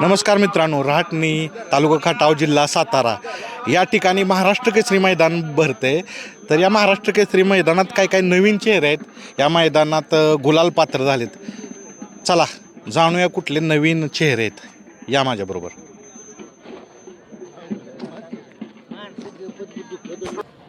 नमस्कार मित्रांनो, रहाटणी तालुका खटाव जिल्हा सातारा या ठिकाणी महाराष्ट्र केसरी मैदान भरते. तर या महाराष्ट्र केसरी मैदानात काय काय नवीन चेहरे आहेत, या मैदानात गुलाल पात्र झालेत. चला जाणूया कुठले नवीन चेहरे आहेत, या माझ्याबरोबर.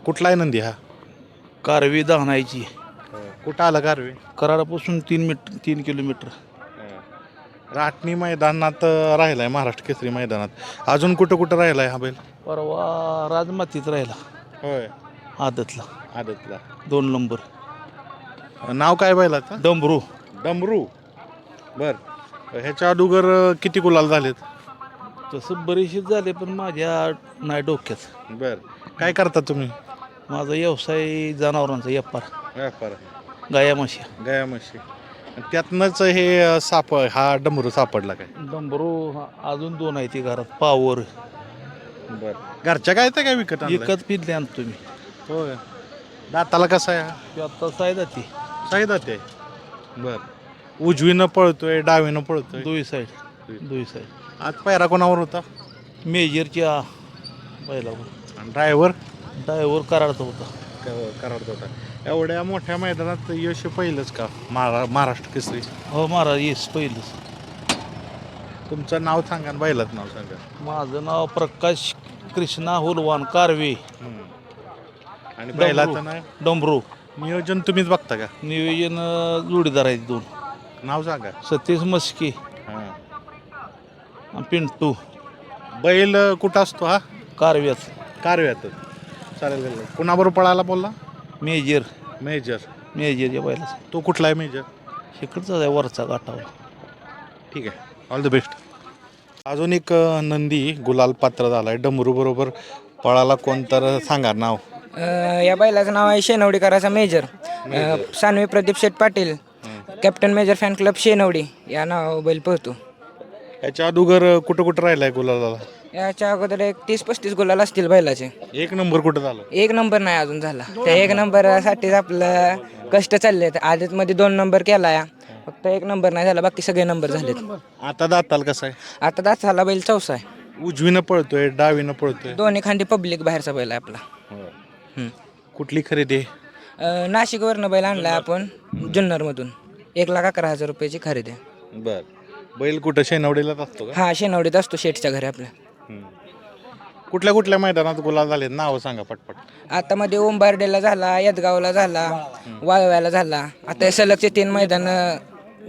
कुठला आहे नंदी हा? कारवी दहनायची कुठं आला कारवे? कराडापासून 3 किलोमीटर. राटणी मैदानात राहिलाय, महाराष्ट्र केसरी मैदानात. अजून कुठं कुठं राहिलाय हा बैल? परवा राजमातीत राहिला होय, आदतला आदतला. 2 नंबर. नाव काय बैलाचं? डंबरू. डमरू. बर, ह्याच्या अगोदर किती गुलाल झालेत? तसं बरेचसे झाले पण माझ्या नाही डोक्यात. बर, काय करता तुम्ही? माझा व्यवसाय जनावरांचा व्यापार, व्यापार, गाया म्हशी. गाया म्हशी. त्यातनंच हे साप, हा डमरू सापडला काय? डंबरू अजून 2 आहे ती घरात. पावर बर, घरच्या काय तर काय विकत आणलाय? एकच पिल्ले आणतो मी. होय. दाताला कसा आहे हा? ते आता सायदा ती साई दाते आहे. बर, उजवीनं पळतोय डावीनं पळतोय? दुई साईड. आज पायरा कोणावर होता? मेजरच्या बैलावर. आणि ड्रायव्हर ड्रायव्हर कराडचा होता. कराडचा होता. एवढ्या मोठ्या मैदानात यश पहिलंच का महाराष्ट्र केसरी? हो महाराज, येस पहिलंच. तुमचं नाव सांगा आणि बैलाचं नाव सांगा. माझं नाव प्रकाश कृष्णा हुलवान कारवे. आणि बैलाचं नाव? डंबरू. नियोजन तुम्हीच बघता का? नियोजन जोडीदार आहेत 2. नाव सांगा. सतीश मस्के हां. आणि पिंटू. बैल कुठं असतो हा? कारव्यात. कारव्यातच. चालेल चालेल. कुणाबरोबर पळायला बोलला? मेजर. मेजरच्या बैलाचा. तो कुठला आहे मेजर? इकडचा आहे वरचा गाठावर. ठीक आहे, ऑल द बेस्ट. अजून एक नंदी गुलाल पात्र झालाय डमरू बरोबर पळाला. कोण तर सांगा नाव. या बैलाचं नाव आहे शेनवडीकराचा Major. Sanvi Pradeep Sheth Patil, captain Major fan club Shenwadi या नाव बैल पळतो. याच्या अगोदर कुठं कुठं राहिलाय गुलाला? याच्या अगोदर एक 30-35 गुलाल असतील बैलाचे. एक नंबर कुठं झाला? 1 नंबर नाही अजून झाला. त्या 1 नंबरसाठीच आपलं कष्ट चाललेत. आदतमध्ये 2 नंबर केला या, फक्त 1 नंबर नाही झाला, बाकी सगळे नंबर झालेत. आता दाताल कसा आहे? आता दात झाला बैल चौसा आहे. उजवीनं पळतोय डावीनं पळतोय? दोन्ही खांदी पब्लिक बाहेरचा बैल आहे आपला. कुठली खरेदी? नाशिकवरनं बैल आणला आपण जुन्नरमधून. 1,11,000 रुपयाची खरेदी. बर, बैल कुठं शेनवडीलाच असतो का? हा, शेनवडीत असतो शेठच्या घरी आपल्या. कुठल्या कुठल्या मैदानात गुलाल झाले नाव सांगा पटपट. आता मध्ये उंबारडेला झाला, यदगावला झाला, वाळव्याला झाला. आता सलगचे 3 मैदान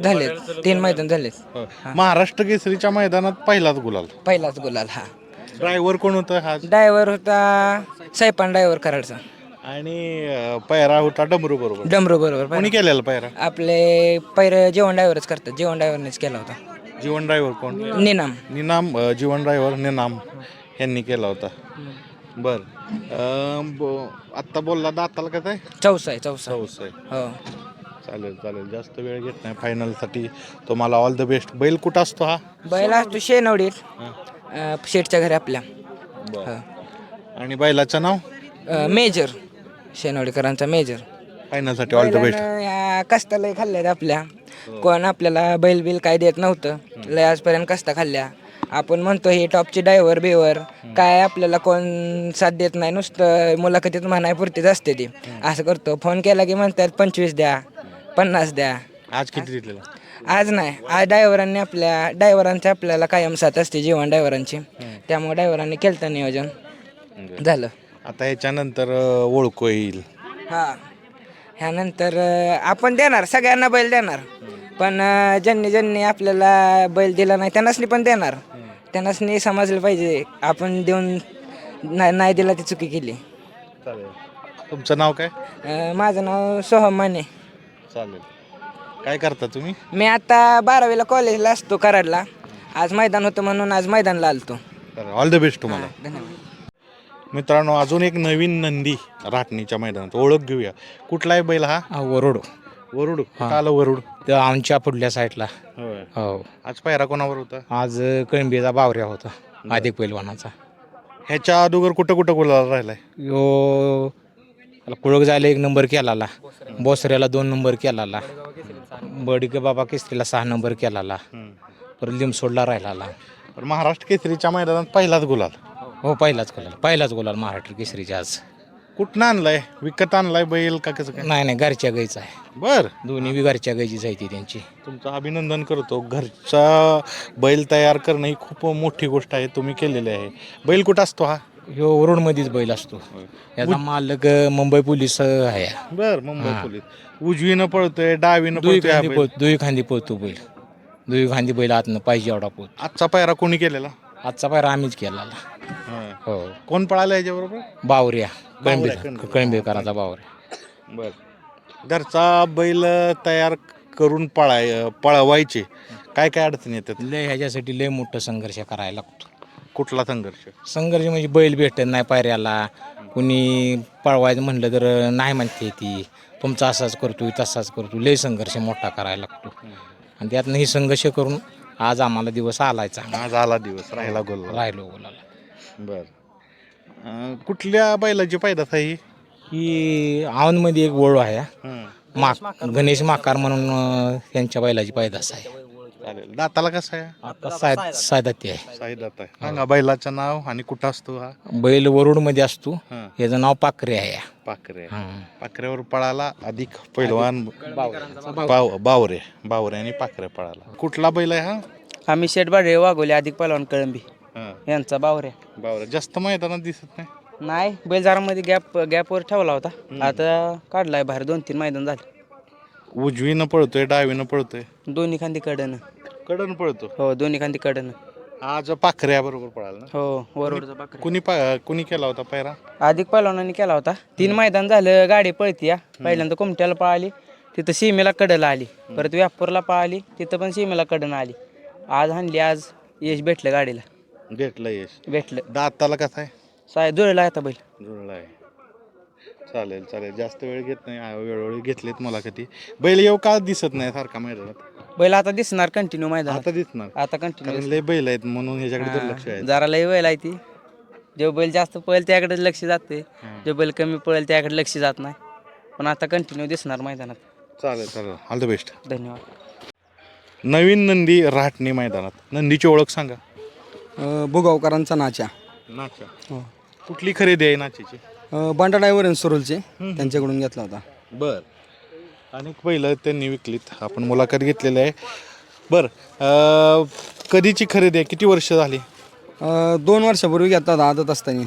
झालेत. 3 मैदान झालेत. महाराष्ट्र केसरीच्या मैदानात पहिलाच गुलाल. पहिलाच गुलाल हा. ड्रायव्हर कोण होतं हा? ड्रायव्हर होता सैपान ड्रायव्हर कराडचा. आणि पैरा होता डमरू बरोबर. डमरू बरोबर. कोणी केलेला पैरा? आपले पैर जेवण ड्रायव्हरच करतात. जेवण ड्रायव्हरनेच केला होता. जीवन ड्रायव्हर कोण? निनाम. जीवन ड्रायव्हर निनाम यांनी केला होता. बर, आत्ता बोलला दाताला कसं आहे? चौसा आहे. हो. चालेल चालेल, जास्त वेळ घेत नाही. फायनलसाठी तुम्हाला ऑल द बेस्ट. बैल कुठं असतो हा? बैल असतो शेनवडीत शेठच्या घरी आपल्या. आणि बैलाचं नाव? मेजर. शेनवडीकरांचा मेजर. फायनलसाठी ऑल द बेस्ट. या कष्टा लय खाल्ल्यात आपल्या. कोण आपल्याला बैल बिल काय देत नव्हतं. लय आजपर्यंत कष्टा खाल्ल्या. आपण म्हणतो हे टॉपचे ड्रायव्हर बिवर काय आपल्याला कोण साथ देत नाही. नुसतं मुलाखतीत म्हणाय पुरतीच असते ती. असं करतो. फोन केला की म्हणतात 25 द्या, 50 द्या. आज किती दिलेला? आज नाही. आज ड्रायव्हरांची आपल्याला कायम साथ असते, जेवण ड्रायव्हरांची. त्यामुळे ड्रायव्हरांनी केलं नियोजन झालं. आता ह्याच्यानंतर ओळखू येईल. हां, ह्यानंतर आपण देणार, सगळ्यांना बैल देणार. पण ज्यांनी आपल्याला बैल दिला नाही त्यांनासनी पण देणार. त्यांनासनी समजलं पाहिजे आपण देऊन नाही दिला ती चुकी केली. चालेल. तुमचं नाव काय? माझं नाव सोहम माने. चालेल. काय करता तुम्ही? मी आता 12वीला कॉलेजला असतो कराडला. आज मैदान होतं म्हणून आज मैदानला आलतो. ऑल द बेस्ट तुम्हाला. धन्यवाद. मित्रांनो, अजून एक नवीन नंदी राटणीच्या मैदानात. ओळख घेऊया. कुठला आहे बैल हा? वरुड. वरुड. कुठं आलं वरुड? ते आमच्या पुढल्या साईडला. होय. हो. आज पायरा कोणावर होता? आज कळंबीचा बावऱ्या होता, अधिक पैलवानाचा. ह्याच्या अगोदर कुठं कुठं गुलाल राहिलाय? यो कुळक जायला 1 नंबर केलाला, बोसऱ्याला 2 नंबर केलाला, बडिके बाबा केसरीला 6 नंबर केलाला, परत लिमसोडला राहिलाला. पण महाराष्ट्र केसरीच्या मैदानात पहिलाच गुलाल. हो पहिलाच गुलाल महाराष्ट्र केसरीच्या आज. कुठनं आणलाय? विकत आणलाय बैल का कसं काय? नाही घरच्या गाईचा आहे. बर, दोन्ही बी घरच्या गाईचीच आहे ती त्यांची. तुमचं अभिनंदन करतो. घरचा बैल तयार करणं ही खूप मोठी गोष्ट आहे, तुम्ही केलेली आहे. बैल कुठं असतो हा? ह्यो रोडमध्येच बैल असतो. याचा मालक मुंबई पोलीस आहे. बर, मुंबई पोलीस. उजवीनं पळतोय, डावीनं पळतोय हा बैल. दुई खांदी पळतो बैल. दुई खांदी बैल आतनं पाहिजे एवढा पोत. आजचा पायरा कोणी केलेला? आजचा पायरा आम्हीच केला. हो कोण पळाला याच्याबरोबर? बावऱ्या कळंबे. कळंबेकरांचा बावऱ्या. बर, घरचा बैल तयार करून पळवायचे काय काय अडचणी येतात? लय ह्याच्यासाठी लय मोठं संघर्ष करायला लागतो. कुठला संघर्ष? संघर्ष म्हणजे बैल भेटत नाही पायऱ्याला. कुणी पळवायचं म्हणलं तर नाही म्हणते ती, तुमचा असाच करतोय तसाच करतो. लय संघर्ष मोठा करायला लागतो. आणि त्यातनं ही संघर्ष करून आज आम्हाला दिवस आलायचा. आज आला दिवस, राहिला गोल. राहिलो बोलायला. बर, कुठल्या बैलाची पैदास आहे ही औंधमध्ये एक वळू आहे. ही? गणेश माकार म्हणून त्यांच्या बैलाची पैदास आहे. चालेल. दाताला कसं आहे? आता सायदाती आहे. साई दात आहे. सांगा बैलाचं नाव आणि कुठं असतो हा? बैल वरुडमध्ये असतो. हं. याचं नाव पाखरे आहे. पाखरे. हं. पाखऱ्यावर पळाला अधिक पैलवान बावऱ्या. बावरे आणि पाखरे पळाला. कुठला बैल आहे हा? आम्ही शेटबाडे वागवले अधिक पहलवान कळंबी हं. यांचा बावऱ्या. बावरे जास्त मैदानात दिसत नाही. नाही बैलजारामध्ये गॅपवर ठेवला होता. आता काढलाय बाहेर. 2-3 मैदान झाले. उजवीनं पळतोय, डावीनं पळतोय, दोन्ही खांदी कडनं. कडन पळतो. हो दोन्ही खांदी कडनं. आज पाखऱ्या बरोबर पळाला ना? हो वरोडचा पाकऱ्या. कुणी केला होता पायरा? अधिक पहलवानांनी केला होता. 3 मैदान झालं. गाडी पळती या. पहिल्यांदा कुमट्याला पळाली, तिथं सीमेला कडला आली. परत व्यापूरला पळाली, तिथं पण सीमेला कडनं आली. आज हाणली. आज यश भेटलं गाडीला. भेटलं यश. भेटलं. दाताला कसा आहे? जुळला आता बैल. जुळला आहे. चालेल चालेल, जास्त वेळ घेत नाही. वेळोवेळी घेतलेत मला कधी. बैल येऊ का दिसत नाही सारखा मैदानात? बैल आता दिसणार कंटिन्यू मैदान. आता दिसणार, आता कंटिन्यू कारण लय बैल आहेत म्हणून ह्याच्याकडे दुर्लक्ष आहे. जरा लय बैल आहे ती. जो बैल जास्त पळेल त्याकडे लक्ष जाते. जो बैल कमी पळेल त्याकडे लक्ष जात नाही. पण आता कंटिन्यू दिसणार मैदानात. चालेल चालेल, ऑल द बेस्ट. धन्यवाद. नवीन नंदी राहटणी मैदानात. नंदीची ओळख सांगा. भुगावकरांचा नाचा. नाचा. हो. कुठली खरेदी आहे नाचीची? बांडा ड्रायव्हर सुरुलचे त्यांच्याकडून घेतला होता. बर, अनेक बैल त्यांनी विकलीत. आपण मुलाखत घेतलेली आहे. बर, कधीची खरेदी आहे? किती वर्ष झाली? 2 वर्षापूर्वी घेतला होता आदत असताना.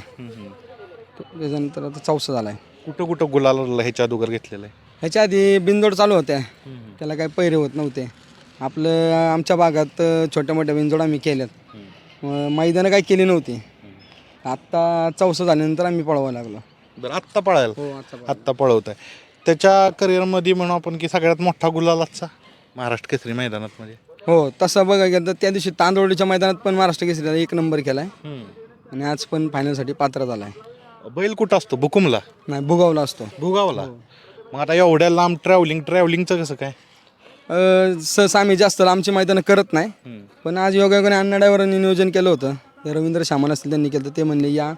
त्याच्यानंतर आता 4 झाला आहे. कुठं कुठं गुलाल ह्याच्या अगोदर घेतलेलं आहे? ह्याच्या आधी बिनजोड चालू होत्या. त्याला काही पैरे होत नव्हते. आपलं आमच्या भागात छोट्या मोठ्या बिनजोड आम्ही केल्यात. मैदानं काही केली नव्हती. आत्ता 4 झाल्यानंतर आम्ही पळवायला लागलो. बरं, आत्ता पळायला? हो आत्ता पळवत आहे. त्याच्या करिअरमध्ये म्हणू आपण की सगळ्यात मोठा गुलाल आजचा महाराष्ट्र केसरी मैदानात म्हणजे? हो, तसं बघा गेलं तर त्या दिवशी तांदोळीच्या मैदानात पण महाराष्ट्र केसरीला 1 नंबर केला आहे. आणि आज पण फायनलसाठी पात्र झाला आहे. बैल कुठं असतो? बुकुमला? नाही, भुगावला असतो. भुगावला. मग आता एवढ्या लांब ट्रॅव्हलिंगचं कसं काय? सहसा आम्ही जास्त आमची मैदानं करत नाही. पण आज योगायोगाने अण्णा ड्रायव्हरांनी नियोजन केलं होतं. ते रवींद्र शामान असतील त्यांनी केलं. ते म्हणले या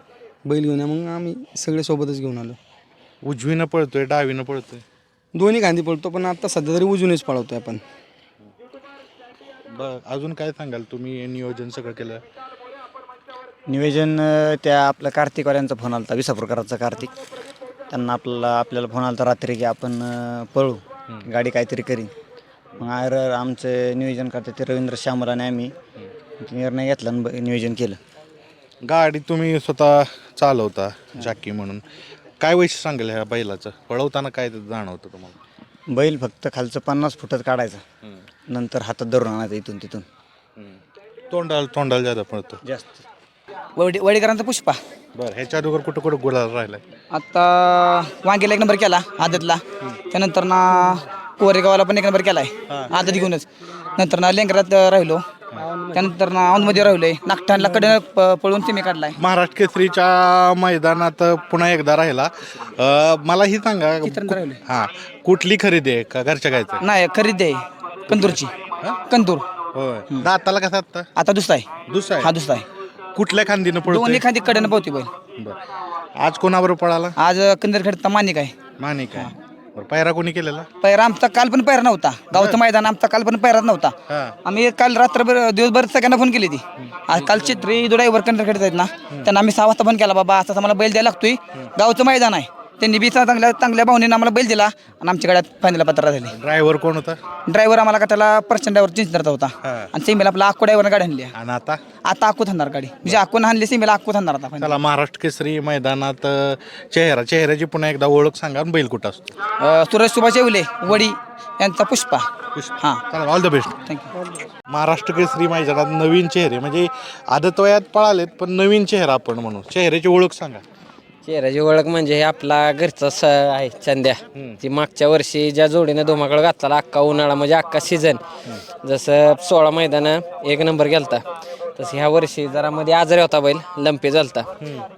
बैल घेऊन या. मग आम्ही सगळे सोबतच घेऊन आलो. उजवीनं पळतोय, डावीनं पळतोय? दोन्ही खांदी पळतो, पण आता सध्या तरी उजूनच पळवतोय आपण. अजून काय सांगाल तुम्ही? नियोजन सगळं केलं? नियोजन त्या आपल्या कार्तिकवाल्यांचा फोन आला होता, विसापूरकरांचा कार्तिक. त्यांना आपल्याला फोन आला होता रात्री की आपण पळू, गाडी काहीतरी करीन. मग आमचं नियोजन करते ते रवींद्र श्यामल आणि आम्ही निर्णय घेतला आणि नियोजन केलं. गाडी तुम्ही स्वतः चालवता जाकी म्हणून, काय वैशिष्ट्य सांगेल ह्या बैलाचं? पळवताना काय जाणवतं तुम्हाला? बैल फक्त खालचं 50 फुटात काढायचं, नंतर हातात धरून आणायचं इथून तिथून. तोंडाला जादा पळतो जास्त. वडीकरांचा पुष्पा. बरं, ह्याच्या अगोदर कुठं कुठं गुलाल राहिलाय? आता वांगेला 1 नंबर केला आदतला. त्यानंतर ना कोरेगावला पण 1 नंबर केलाय आदत घेऊनच. नंतर ना लेंगरात राहिलो. त्यानंतर ना औंधमध्ये राहिलोय. नागठाणला कडे पळून तिमी काढलाय. महाराष्ट्र केसरीच्या मैदानात पुन्हा एकदा राहिला. मला ही सांगा, हा कुठली खरेदी आहे का घरच्या गायचं? नाही, खरेदी आहे कंदूरची. कंदूर. होय. दाताला कसा आता? आता दुसरा आहे. दुसरा हा दुसरा आहे. कुठल्या खांदीनं पळतो? दोन्ही खांदी कडनं पोहती बैल. बरं, आज कोणाबरोबर पळाला? आज कंदरखेडचा मानिक आहे. मानिक आहे. पायरा कोणी केलेला? पैरा आमचा काल पण पैरा नव्हता. गावचं मैदान आमचा काल पण पैराच नव्हता. हां. आम्ही काल रात्रभर दिवसभर सगळ्यांना फोन केली ती. आज काल चित्री ड्रायव्हर कंडक्टर आहेत ना, त्यांना आम्ही 6 वाजता फोन केला, बाबा असं आम्हाला बैल द्यायला लागतोय, गावचं मैदान आहे. त्यांनी बी चांगल्या भावनेनं आम्हाला बैल दिला आणि आमच्या गाड्यात फायनल पत्र झाली. ड्रायव्हर कोण होता? ड्रायव्हर आम्हाला का त्याला प्रचंड ड्रायव्हर चिंचणारचा होता. हां. आणि सेमीला आपला आक्को ड्रायव्हरनं गाडी आणली. आणि आता आता आक्को थांबणार गाडी, म्हणजे आक्कोनं आणली सेमीला आक्को थांबणार आता final. चला, महाराष्ट्र केसरी मैदानात चेहऱ्याची पुन्हा एकदा ओळख सांगा आणि बैल कुठं असतो? सुरेश सुभाष येवले वडी यांचा पुष्पा. हां, चला, all the best. Thank you. Maharashtra Kesari मैदानात नवीन चेहरे, म्हणजे आदत वयात पळालेत पण नवीन चेहरा आपण म्हणू, चेहऱ्याची ओळख सांगा. चेहऱ्याची ओळख म्हणजे हे आपला घरचा आहे चंद्या. ती मागच्या वर्षी ज्या जोडीनं धुमाकळ घातला अख्खा उन्हाळा म्हणजे अख्खा सीझन, जसं 16 मैदानं 1 नंबर गेलता, तसं ह्या वर्षी जरा मध्ये आजारी होता बैल, लंपी झालता.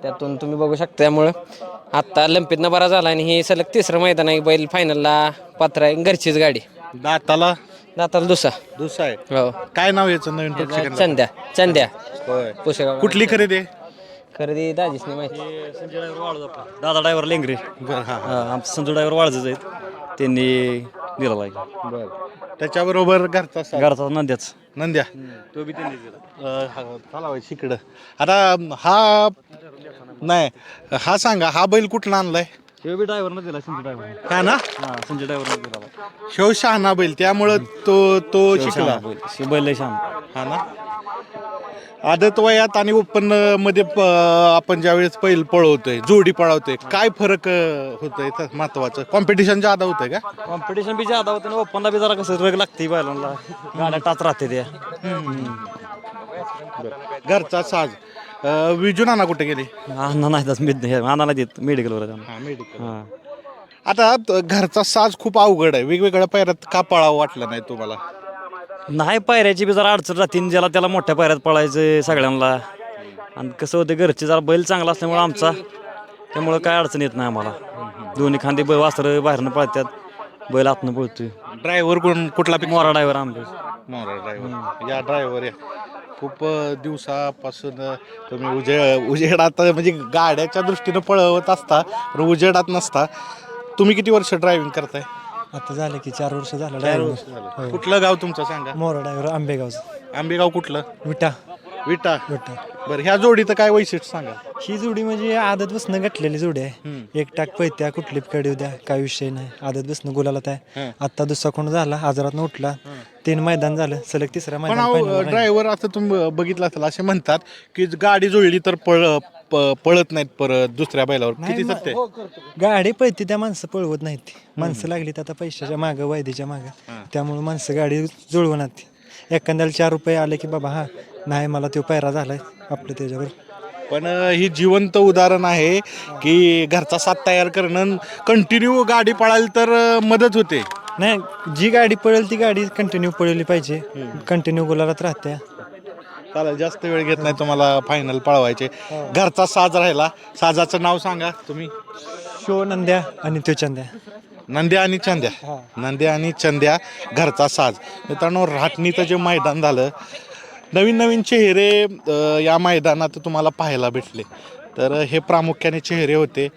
त्यातून तुम्ही बघू शकता. त्यामुळं आत्ता लंपीतनं बरा झाला आणि ही सलग 3रं मैदान आहे. बैल फायनलला पात्र आहे, घरचीच गाडी. दाताला दुसरा आहे. हो, काय नाव याचं नवीन प्रेक्षकांना? चंद्या होय. पुसेगाव. कुठली खरेदी आहे? खरेदी दाजीसनी माहिती. संजय ड्रायव्हर वाळज, दादा ड्रायव्हर लेंगरे. बरं. हां. आमचे संजय ड्रायव्हर वाळजच आहेत, त्यांनी दिला आहे. बरं. त्याच्याबरोबर घरचा साथ. घरचा नंद्याच नंद्या तो बी त्यांनी दिला. चला बाई शिकडं. आता हा नाही, हा सांगा, हा बैल कुठला आणलाय? तो बी ड्रायव्हरनं दिला, संजय ड्रायव्हर. हा ना, संजय ड्रायव्हरनं दिला. शेव शहाणा बैल, त्यामुळं तो शिकला. बैल छान. हा ना. आदत वयात आणि उत्पन्न मध्ये आपण ज्यावेळेस बैल पळवतोय, जोडी पळवतोय, काय फरक होतोय महत्वाचं? कॉम्पिटिशन ज्यादा होतंय का? कॉम्पिटिशन बी ज्यादा होतं ना, ओपनला बी जरा कसं रग लागते बैलांना, गाड्या टाच राहते त्या. घरचा साज. विजू नाना कुठे गेले? अण्णा नाही आणायला देत मेडिकलवर. हा, मेडिकल. हां, आता घरचा साज खूप अवघड आहे, वेगवेगळ्या पायऱ्यात का पळावं वाटलं नाही तुम्हाला? नाही, पायऱ्याची बी जरा अडचण राहते, ज्याला त्याला मोठ्या पायऱ्यात पळायचं सगळ्यांना. आणि कसं होतं, घरचे जरा बैल चांगला असल्यामुळे आमचा, त्यामुळं काय अडचण येत नाही आम्हाला. दोन्ही खांदे वासरं बाहेरनं पळतात, बैल आतनं पळतोय. ड्रायव्हर कुठला मोरा ड्रायव्हर आमचे. मोरा ड्रायव्हर. या ड्रायव्हर या खूप दिवसापासून तुम्ही उजेडात म्हणजे गाड्याच्या दृष्टीनं पळवत असता, पण उजेडात नसता. तुम्ही किती वर्ष ड्रायव्हिंग करताय? आता झालं की 4 वर्ष झालं. 4 वर्ष झालं. कुठलं गाव तुमचं सांगा? मोरा ड्रायव्हर आंबेगावचं. आंबेगाव कुठलं? विटा. विटा. बरं, ह्या जोडीचं काय वैशिष्ट्य सांगा? ही जोडी म्हणजे आदत बसणं घटलेली जोडी आहे. एक टाक पळत्या, कुठली कडे द्या, काय विषय नाही. आदत बसणं गुलालात आहे. आता दुसरा कोण झाला, आजारात उठला, 3 मैदान झालं, सलग 3रं पण मैदान. ड्रायव्हर असं तुम्ही बघितलं असेल, असे म्हणतात की गाडी जुळली तर पळत नाहीत परत दुसऱ्या बैलावर. किती सत्य आहे? गाडी पळते त्या माणसं पळवत नाहीत. ती माणसं लागली तर आता पैशाच्या मागं, वायदेच्या मागं, त्यामुळे माणसं गाडी जुळवणार. एखाद्याला 4 रुपये आले की बाबा हा नाही, मला तो पैरा झालाय आपलं त्याच्यावर. पण ही जिवंत उदाहरण आहे की घरचा साथ तयार करणं, कंटिन्यू गाडी पळाली तर मदत होते. नाही, जी गाडी पळेल ती गाडी कंटिन्यू पळवली पाहिजे, कंटिन्यू गुलालात राहत्या. चालेल, जास्त वेळ घेत नाही तुम्हाला, फायनल पळवायचे. घरचा साज राहिला, साजाचं नाव सांगा तुम्ही. शो नंद्या आणि तो चंद्या. नंद्या आणि चंद्या. नंद्या आणि चंद्या, घरचा साज. मित्रांनो, राटणीचं जे मैदान झालं, नवीन चेहरे या मैदानात तुम्हाला पाहायला भेटले. तर हे प्रामुख्याने चेहरे होते